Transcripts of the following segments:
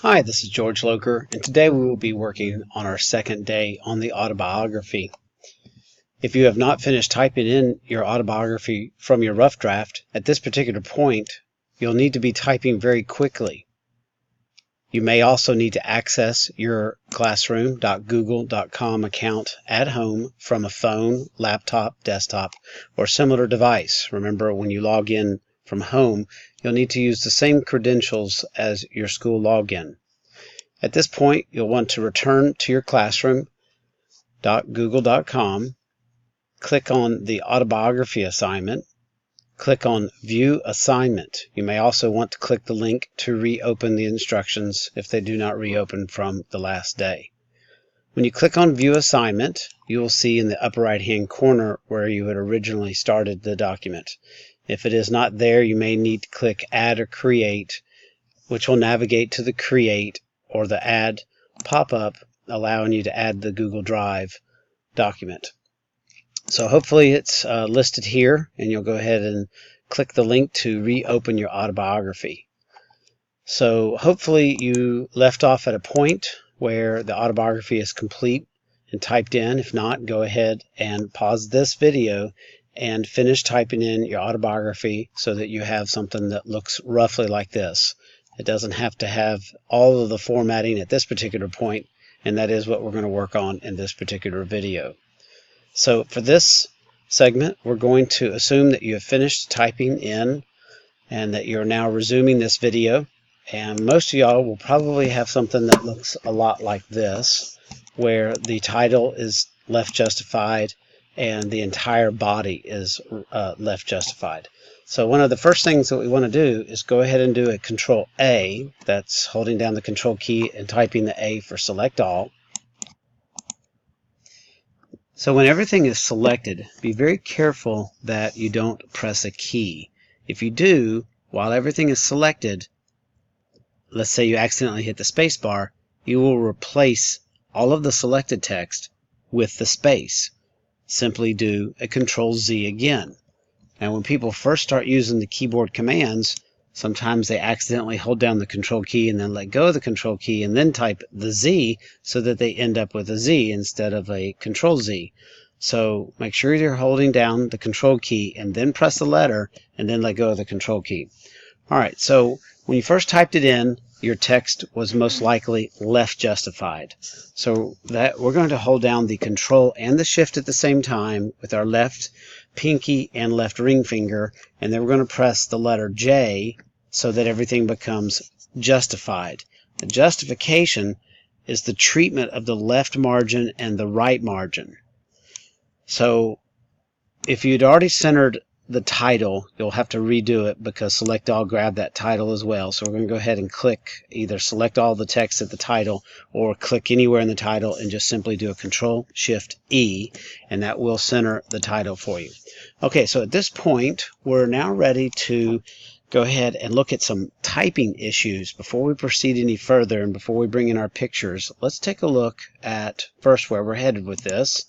Hi, this is George Loker, and today we will be working on our second day on the autobiography. If you have not finished typing in your autobiography from your rough draft, at this particular point, you'll need to be typing very quickly. You may also need to access your classroom.google.com account at home from a phone, laptop, desktop, or similar device. Remember, when you log in from home, you'll need to use the same credentials as your school login. At this point, you'll want to return to your classroom.google.com, click on the autobiography assignment, click on View Assignment. You may also want to click the link to reopen the instructions if they do not reopen from the last day. When you click on View Assignment, you will see in the upper right-hand corner where you had originally started the document. If it is not there, you may need to click Add or Create, which will navigate to the Create or the Add pop-up, allowing you to add the Google Drive document. So hopefully it's listed here, and you'll go ahead and click the link to reopen your autobiography. So hopefully you left off at a point where the autobiography is complete and typed in. If not, go ahead and pause this video and finish typing in your autobiography so that you have something that looks roughly like this. It doesn't have to have all of the formatting at this particular point, and that is what we're going to work on in this particular video. So for this segment, we're going to assume that you have finished typing in and that you're now resuming this video. And most of y'all will probably have something that looks a lot like this, where the title is left justified and the entire body is left justified. So one of the first things that we want to do is go ahead and do a Control A. That's holding down the Control key and typing the A for Select All. So when everything is selected, be very careful that you don't press a key. If you do, while everything is selected, let's say you accidentally hit the space bar, you will replace all of the selected text with the space. Simply do a Control Z again. Now when people first start using the keyboard commands, sometimes they accidentally hold down the Control key and then let go of the Control key and then type the Z so that they end up with a Z instead of a Control Z. So make sure you're holding down the Control key and then press the letter and then let go of the Control key. Alright, so when you first typed it in, your text was most likely left justified. So that we're going to hold down the Control and the Shift at the same time with our left pinky and left ring finger, and then we're going to press the letter J so that everything becomes justified. The justification is the treatment of the left margin and the right margin. So if you'd already centered the title, you'll have to redo it because Select All grabbed that title as well. So we're going to go ahead and click either select all the text at the title or click anywhere in the title and just simply do a Control Shift E, and that will center the title for you. Okay, so at this point we're now ready to go ahead and look at some typing issues. Before we proceed any further and before we bring in our pictures, let's take a look at first where we're headed with this.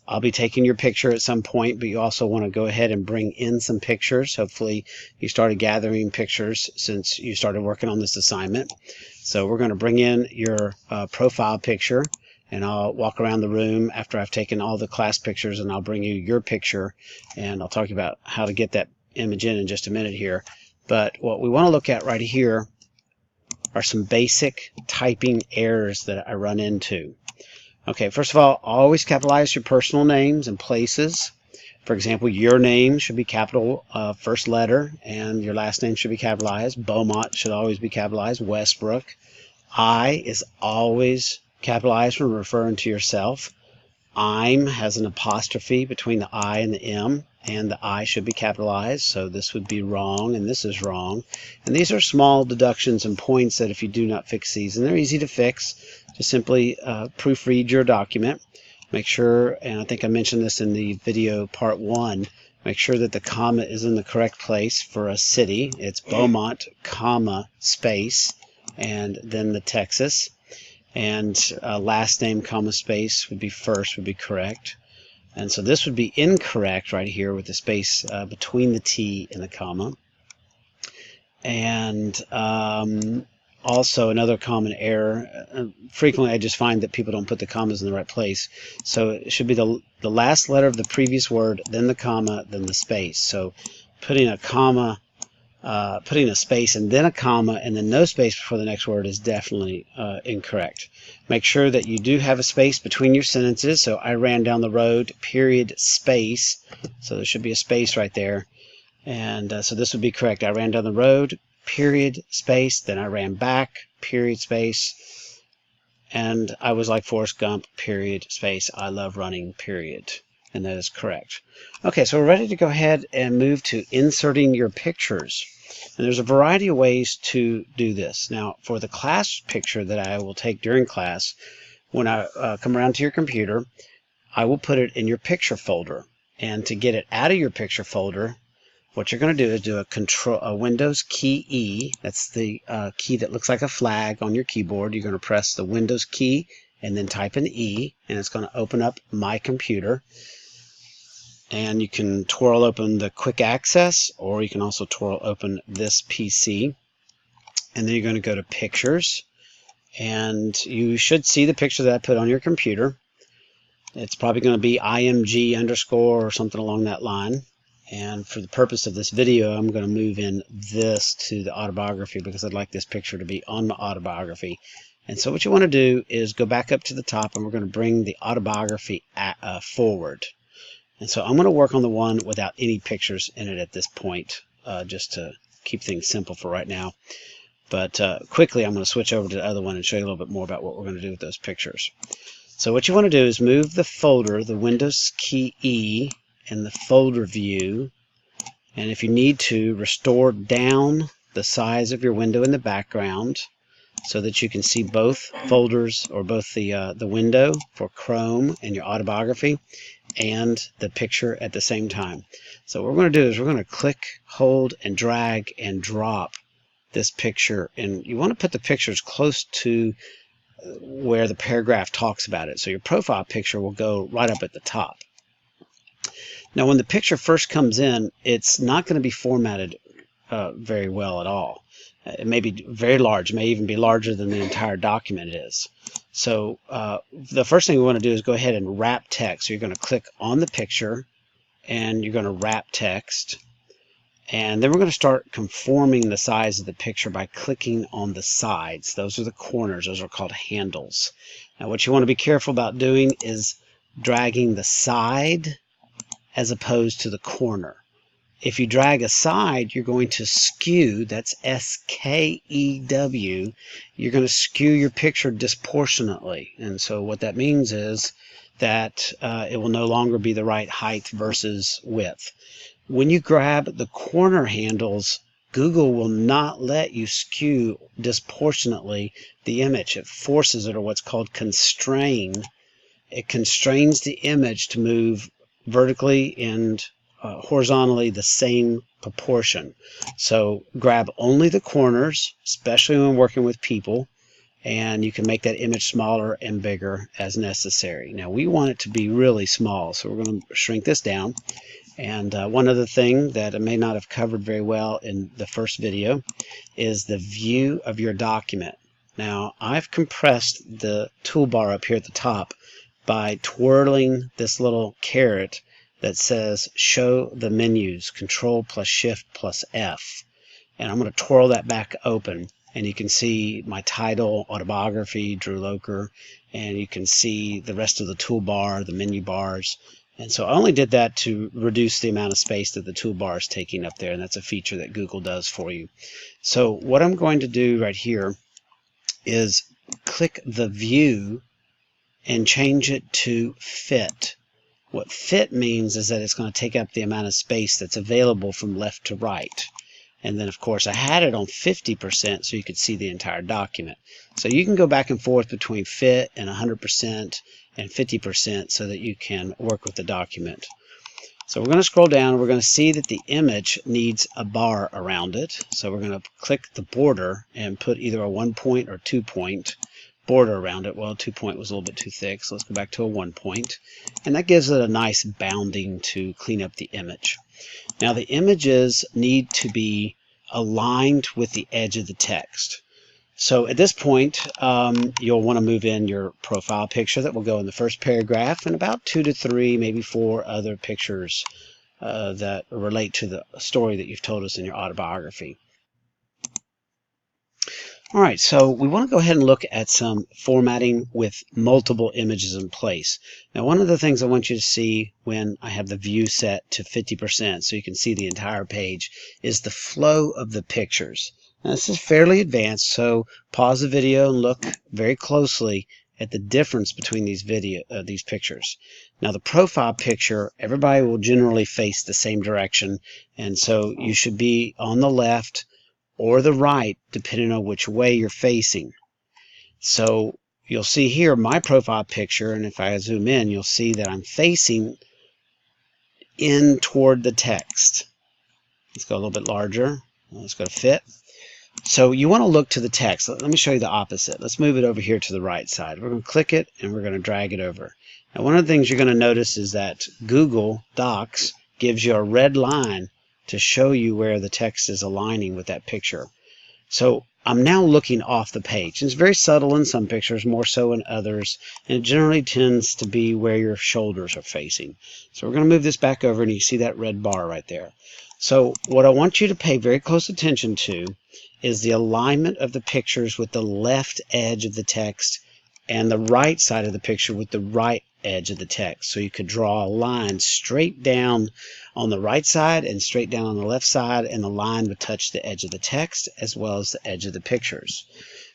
I'll be taking your picture at some point, but you also want to go ahead and bring in some pictures. Hopefully you started gathering pictures since you started working on this assignment. So we're going to bring in your profile picture, and I'll walk around the room after I've taken all the class pictures, and I'll bring you your picture, and I'll talk about how to get that image in just a minute here. But what we want to look at right here are some basic typing errors that I run into. Okay, first of all, always capitalize your personal names and places. For example, your name should be capital first letter, and your last name should be capitalized. Beaumont should always be capitalized. Westbrook. I is always capitalized when referring to yourself. I'm has an apostrophe between the I and the M, and the I should be capitalized, so this would be wrong, and this is wrong. And these are small deductions and points that if you do not fix these, and they're easy to fix, just simply proofread your document. Make sure, and I think I mentioned this in the video part 1, make sure that the comma is in the correct place for a city. It's Beaumont, comma, space, and then the Texas. And last name, comma, space would be first, would be correct. And so this would be incorrect right here with the space between the T and the comma. And also another common error. Frequently I just find that people don't put the commas in the right place. So it should be the last letter of the previous word, then the comma, then the space. So putting a comma, putting a space and then a comma and then no space before the next word is definitely incorrect. Make sure that you do have a space between your sentences. So I ran down the road, period, space. So there should be a space right there. And so this would be correct. I ran down the road, period, space, then I ran back, period, space, and I was like Forrest Gump, period, space, I love running, period. And that is correct. Okay, so we're ready to go ahead and move to inserting your pictures. And there's a variety of ways to do this. Now, for the class picture that I will take during class, when I come around to your computer, I will put it in your picture folder. And to get it out of your picture folder, what you're going to do is do a Windows key E. That's the key that looks like a flag on your keyboard. You're going to press the Windows key and then type in E, and it's going to open up My Computer. And you can twirl open the Quick Access, or you can also twirl open this PC. And then you're going to go to Pictures, and you should see the picture that I put on your computer. It's probably going to be IMG underscore or something along that line. And for the purpose of this video, I'm going to move in this to the autobiography because I'd like this picture to be on my autobiography. And so what you want to do is go back up to the top, and we're going to bring the autobiography forward. And so I'm going to work on the one without any pictures in it at this point, just to keep things simple for right now. But quickly, I'm going to switch over to the other one and show you a little bit more about what we're going to do with those pictures. So what you want to do is move the folder, the Windows key E, in the folder view, and if you need to, restore down the size of your window in the background so that you can see both folders, or both the window for Chrome and your autobiography and the picture at the same time. So what we're going to do is we're going to click, hold, and drag and drop this picture, and you want to put the pictures close to where the paragraph talks about it. So your profile picture will go right up at the top. Now, when the picture first comes in, it's not going to be formatted very well at all. It may be very large, may even be larger than the entire document is. So the first thing we want to do is go ahead and wrap text. So you're going to click on the picture, and you're going to wrap text. And then we're going to start conforming the size of the picture by clicking on the sides. Those are the corners. Those are called handles. Now, what you want to be careful about doing is dragging the side as opposed to the corner. If you drag aside, you're going to skew, that's S-K-E-W, you're going to skew your picture disproportionately. And so what that means is that it will no longer be the right height versus width. When you grab the corner handles, Google will not let you skew disproportionately the image. It forces it, or what's called constrain. It constrains the image to move vertically and horizontally the same proportion. So grab only the corners, especially when working with people, and you can make that image smaller and bigger as necessary. Now we want it to be really small, so we're going to shrink this down. And one other thing that I may not have covered very well in the first video is the view of your document. Now I've compressed the toolbar up here at the top by twirling this little caret that says show the menus, Control plus Shift plus F. And I'm going to twirl that back open, and you can see my title, Autobiography, Drew Loker, and you can see the rest of the toolbar, the menu bars. And so I only did that to reduce the amount of space that the toolbar is taking up there, and that's a feature that Google does for you. So what I'm going to do right here is click the view and change it to fit. What fit means is that it's going to take up the amount of space that's available from left to right. And then, of course, I had it on 50% so you could see the entire document. So you can go back and forth between fit and 100% and 50% so that you can work with the document. So we're going to scroll down, and we're going to see that the image needs a bar around it. So we're going to click the border and put either a 1-point or 2-point border around it. Well, 2-point was a little bit too thick, so let's go back to a 1-point. And that gives it a nice bounding to clean up the image. Now the images need to be aligned with the edge of the text. So at this point, you'll want to move in your profile picture that will go in the first paragraph, and about 2 to 3, maybe 4 other pictures that relate to the story that you've told us in your autobiography. All right, so we want to go ahead and look at some formatting with multiple images in place. Now, one of the things I want you to see when I have the view set to 50% so you can see the entire page is the flow of the pictures. Now, this is fairly advanced, so pause the video and look very closely at the difference between these pictures. Now, the profile picture, everybody will generally face the same direction, and so you should be on the left or the right, depending on which way you're facing. So you'll see here my profile picture, and if I zoom in, you'll see that I'm facing in toward the text. Let's go a little bit larger. Let's go to fit. So you want to look to the text. Let me show you the opposite. Let's move it over here to the right side. We're going to click it, and we're going to drag it over. Now, one of the things you're going to notice is that Google Docs gives you a red line to show you where the text is aligning with that picture. So I'm now looking off the page. It's very subtle in some pictures, more so in others, and it generally tends to be where your shoulders are facing. So we're going to move this back over, and you see that red bar right there. So what I want you to pay very close attention to is the alignment of the pictures with the left edge of the text and the right side of the picture with the right edge of the text. So you could draw a line straight down on the right side and straight down on the left side, and the line would touch the edge of the text as well as the edge of the pictures.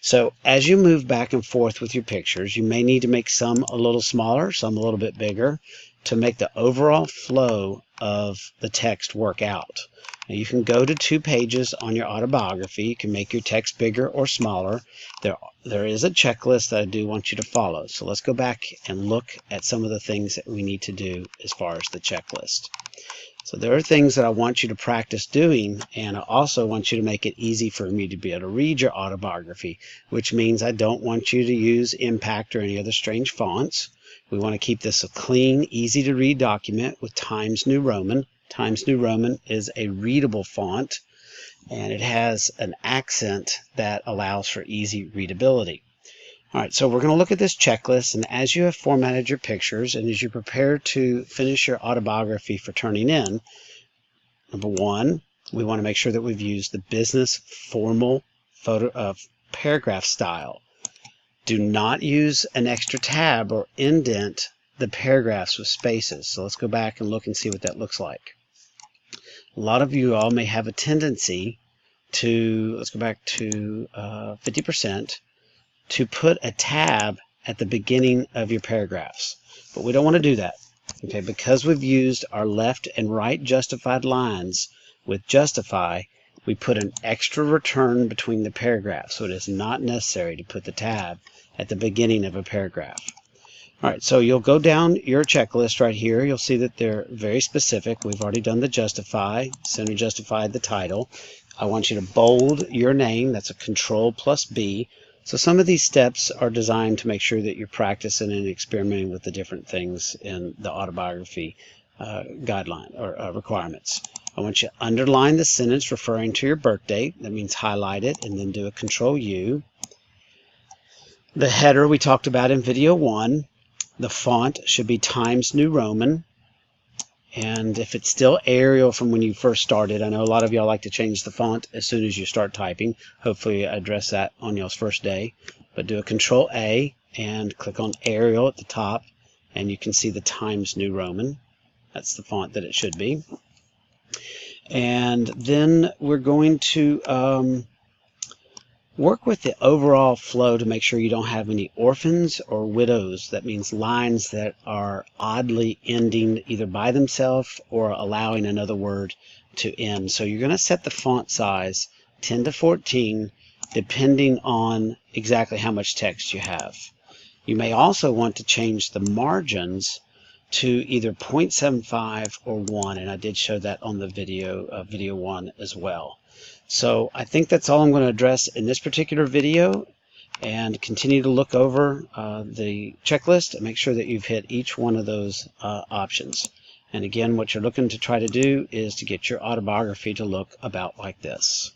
So as you move back and forth with your pictures, you may need to make some a little smaller, some a little bit bigger, to make the overall flow of the text work out. Now, you can go to 2 pages on your autobiography. You can make your text bigger or smaller. There is a checklist that I do want you to follow. So let's go back and look at some of the things that we need to do as far as the checklist. So there are things that I want you to practice doing, and I also want you to make it easy for me to be able to read your autobiography, which means I don't want you to use Impact or any other strange fonts. We want to keep this a clean, easy to read document with Times New Roman. Times New Roman is a readable font, and it has an accent that allows for easy readability. All right, so we're going to look at this checklist, and as you have formatted your pictures and as you prepare to finish your autobiography for turning in, number 1, we want to make sure that we've used the business formal paragraph style. Do not use an extra tab or indent the paragraphs with spaces. So let's go back and look and see what that looks like. A lot of you all may have a tendency to, let's go back to 50%, to put a tab at the beginning of your paragraphs. But we don't want to do that. Okay, because we've used our left and right justified lines with justify, we put an extra return between the paragraphs, so it is not necessary to put the tab at the beginning of a paragraph. All right, so you'll go down your checklist right here. You'll see that they're very specific. We've already done the justify, center justified the title. I want you to bold your name. That's a Control+B. So some of these steps are designed to make sure that you're practicing and experimenting with the different things in the autobiography guideline or requirements. I want you to underline the sentence referring to your birth date. That means highlight it and then do a Control-U. The header we talked about in video 1. The font should be Times New Roman. And if it's still Arial from when you first started, I know a lot of y'all like to change the font as soon as you start typing. Hopefully I address that on y'all's first day. But do a Control-A and click on Arial at the top, and you can see the Times New Roman. That's the font that it should be. And then we're going to work with the overall flow to make sure you don't have any orphans or widows. That means lines that are oddly ending either by themselves or allowing another word to end. So you're going to set the font size 10 to 14 depending on exactly how much text you have. You may also want to change the margins to either 0.75 or 1, and I did show that on the video 1 as well. So I think that's all I'm going to address in this particular video, and continue to look over the checklist and make sure that you've hit each one of those options. And again, what you're looking to try to do is to get your autobiography to look about like this.